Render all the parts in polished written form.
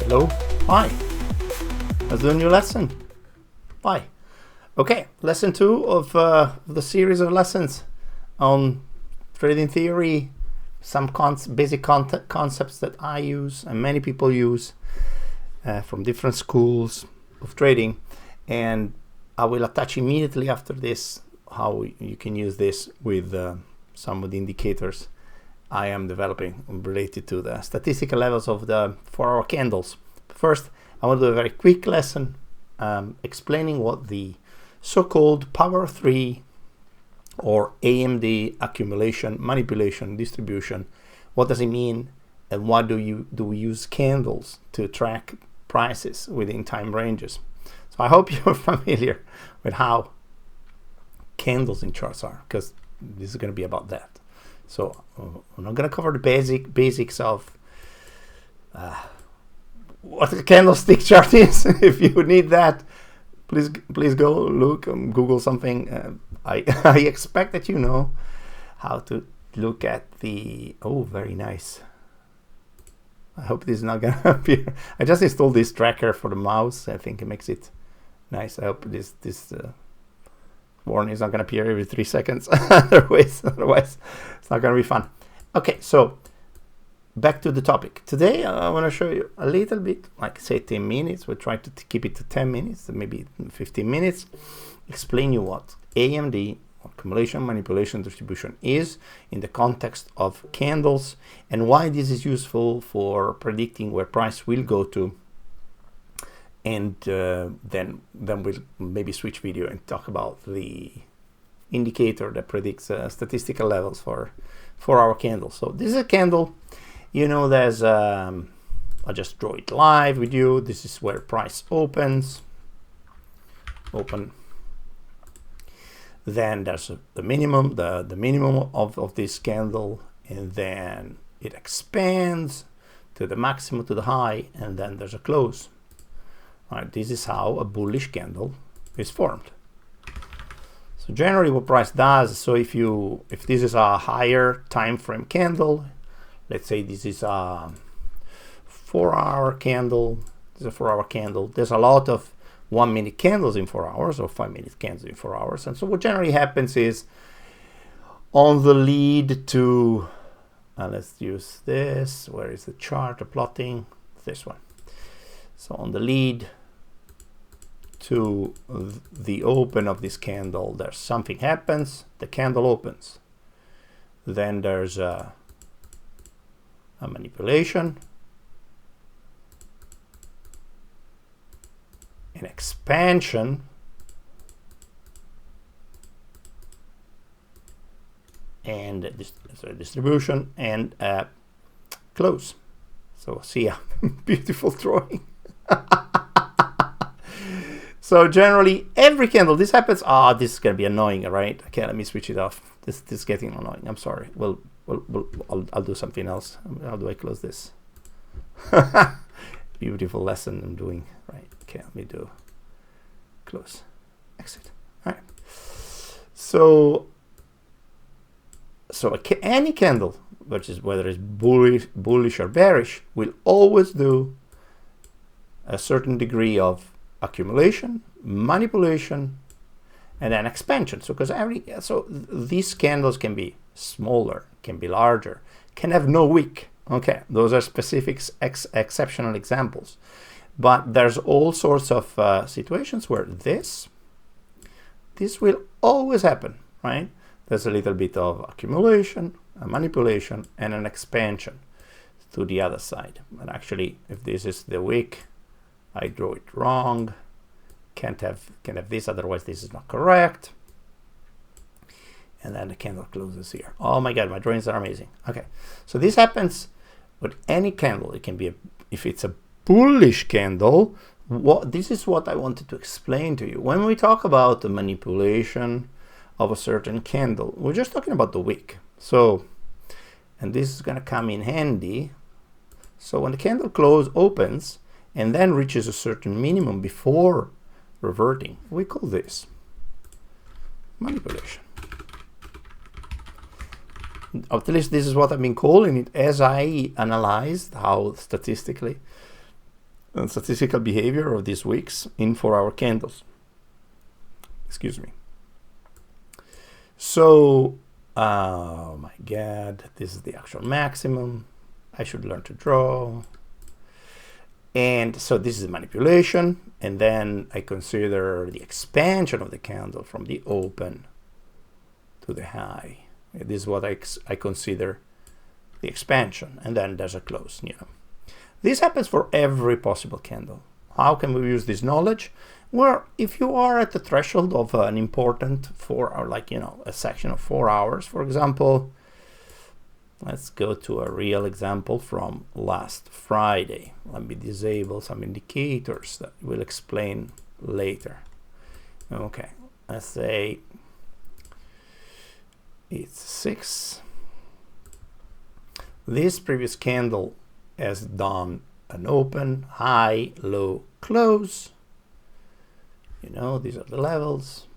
Hello, hi, let's do a new lesson. Bye. Okay, lesson 2 of the series of lessons on trading theory, some basic concepts that I use and many people use from different schools of trading, and I will attach immediately after this how you can use this with some of the indicators I am developing related to the statistical levels of the 4-hour candles. First, I want to do a very quick lesson explaining what the so-called Power 3 or AMD Accumulation Manipulation Distribution, what does it mean, and why do we use candles to track prices within time ranges. So I hope you're familiar with how candles in charts are, because this is going to be about that. So I'm not going to cover the basics of what a candlestick chart is. If you need that, please go look and Google something. I expect that you know how to look at the, oh, very nice. I hope this is not going to appear. I just installed this tracker for the mouse. I think it makes it nice. I hope this warning is not going to appear every 3 seconds. otherwise it's not going to be fun. Okay, so back to the topic. Today I want to show you a little bit, like say 10 minutes. We'll try to keep it to 10 minutes, maybe 15 minutes. Explain you what AMD, Accumulation Manipulation Distribution, is in the context of candles, and why this is useful for predicting where price will go to. And then we'll maybe switch video and talk about the indicator that predicts statistical levels for 4-hour candles. So this is a candle. You know, there's I just draw it live with you. This is where price opens. Then there's the minimum, the minimum of this candle, and then it expands to the maximum, to the high, and then there's a close. Right, this is how a bullish candle is formed. So generally what price does, so if this is a higher time frame candle, let's say this is a 4-hour candle, this is a 4-hour candle, there's a lot of 1-minute candles in 4 hours or 5-minute candles in 4 hours. And so what generally happens is on the lead to, let's use this, where is the chart of plotting? This one. So on the lead to the open of this candle, there's something happens, the candle opens. Then there's a manipulation, an expansion, and distribution, and close. So see a beautiful drawing. So generally every candle, this happens. This is gonna be annoying, right? Okay, let me switch it off. This is getting annoying. I'm sorry. I'll do something else. How do I close this? Beautiful lesson I'm doing. Right. Okay, let me do close, exit. All right. So any candle, which is whether it's bullish or bearish, will always do a certain degree of accumulation, manipulation, and then expansion. So these candles can be smaller, can be larger, can have no wick. Okay, those are specific exceptional examples. But there's all sorts of situations where this will always happen, right? There's a little bit of accumulation, a manipulation, and an expansion to the other side. And actually, if this is the wick, I draw it wrong. Can't have this, otherwise this is not correct. And then the candle closes here. Oh my God, my drawings are amazing. Okay, so this happens with any candle. It can be if it's a bullish candle. This is what I wanted to explain to you. When we talk about the manipulation of a certain candle, we're just talking about the wick. So, and this is going to come in handy. So when the candle opens and then reaches a certain minimum before reverting, we call this manipulation. At least this is what I've been calling it as I analyzed how statistically statistical behavior of these wicks in 4-hour candles. Excuse me. So, oh my God, this is the actual maximum. I should learn to draw. And so this is manipulation. And then I consider the expansion of the candle from the open to the high. This is what I consider the expansion. And then there's a close, you know. This happens for every possible candle. How can we use this knowledge? Well, if you are at the threshold of an important 4 hour, like, you know, a section of 4 hours, for example, let's go to a real example from last Friday. Let me disable some indicators that we'll explain later. Okay, let's say it's 6. This previous candle has done an open, high, low, close. You know, these are the levels.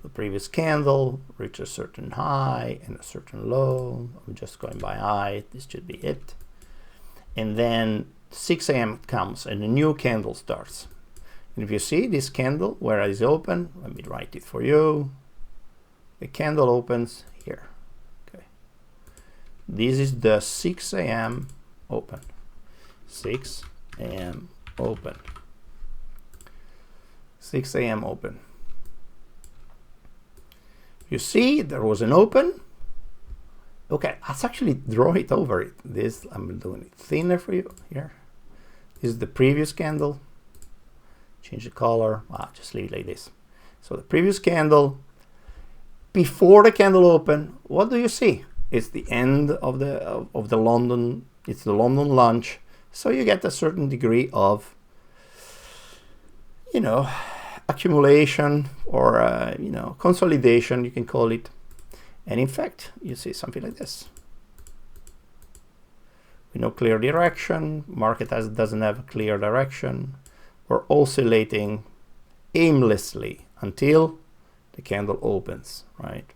The previous candle reached a certain high and a certain low. I'm just going by high. This should be it. And then 6 a.m. comes and a new candle starts. And if you see this candle where it is open, let me write it for you. The candle opens here. Okay. This is the 6 a.m. open. 6 a.m. open. 6 a.m. open. You see there was an open. Okay, let's actually draw it over it. This, I'm doing it thinner for you here. This is the previous candle. Change the color. Just leave it like this. So the previous candle, before the candle open, what do you see? It's the end of the London. It's the London lunch. So you get a certain degree of, you know, accumulation or you know, consolidation, you can call it. And in fact, you see something like this. With no clear direction, market doesn't have a clear direction. We're oscillating aimlessly until the candle opens, right?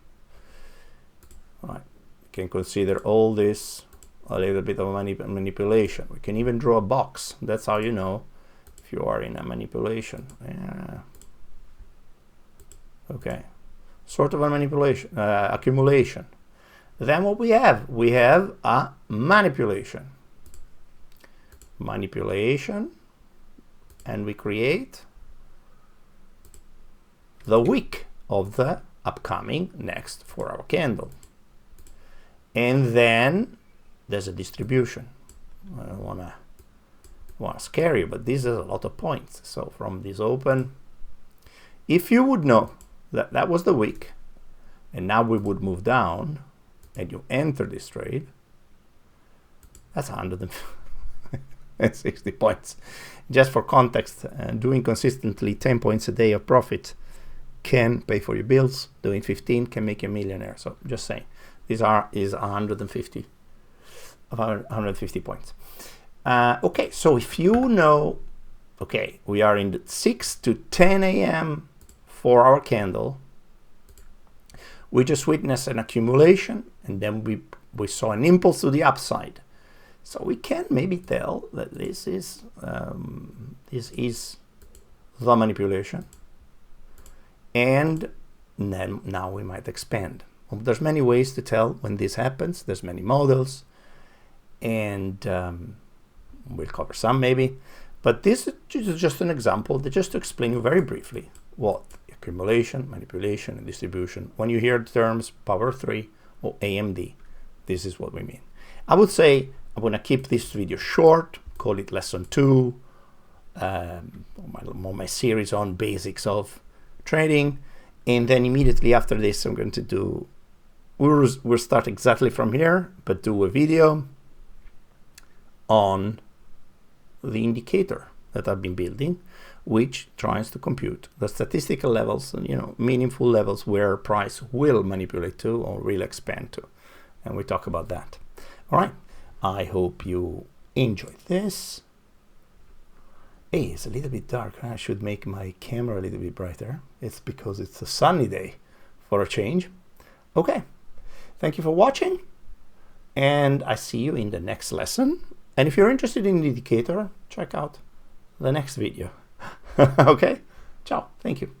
All right. We can consider all this a little bit of manipulation. We can even draw a box. That's how you know if you are in a manipulation. Yeah. Okay, sort of a manipulation, accumulation. Then what we have a manipulation. Manipulation, and we create the wick of the upcoming next 4-hour candle. And then there's a distribution. I don't want to scare you, but this is a lot of points. So from this open, if you would know that that was the wick, and now we would move down, and you enter this trade, that's 160 points. Just for context, doing consistently 10 points a day of profit can pay for your bills. Doing 15 can make you a millionaire. So just saying, is 150 points. Okay, so if you know, okay, we are in the 6 to 10 a.m. 4-hour candle. We just witnessed an accumulation, and then we saw an impulse to the upside. So we can maybe tell that this is the manipulation, and then now we might expand. There's many ways to tell when this happens. There's many models, and we'll cover some maybe. But this is just an example, just to explain you very briefly what accumulation, manipulation, and distribution. When you hear the terms Power 3 or AMD, this is what we mean. I would say I'm going to keep this video short, call it lesson 2, my series on basics of trading. And then immediately after this, I'm going to do, we'll start exactly from here, but do a video on the indicator that I've been building, which tries to compute the statistical levels, and, you know, meaningful levels where price will manipulate to or will expand to. And we talk about that. All right. I hope you enjoyed this. Hey, it's a little bit dark. I should make my camera a little bit brighter. It's because it's a sunny day for a change. Okay. Thank you for watching. And I see you in the next lesson. And if you're interested in the indicator, check out the next video. Okay, ciao, thank you.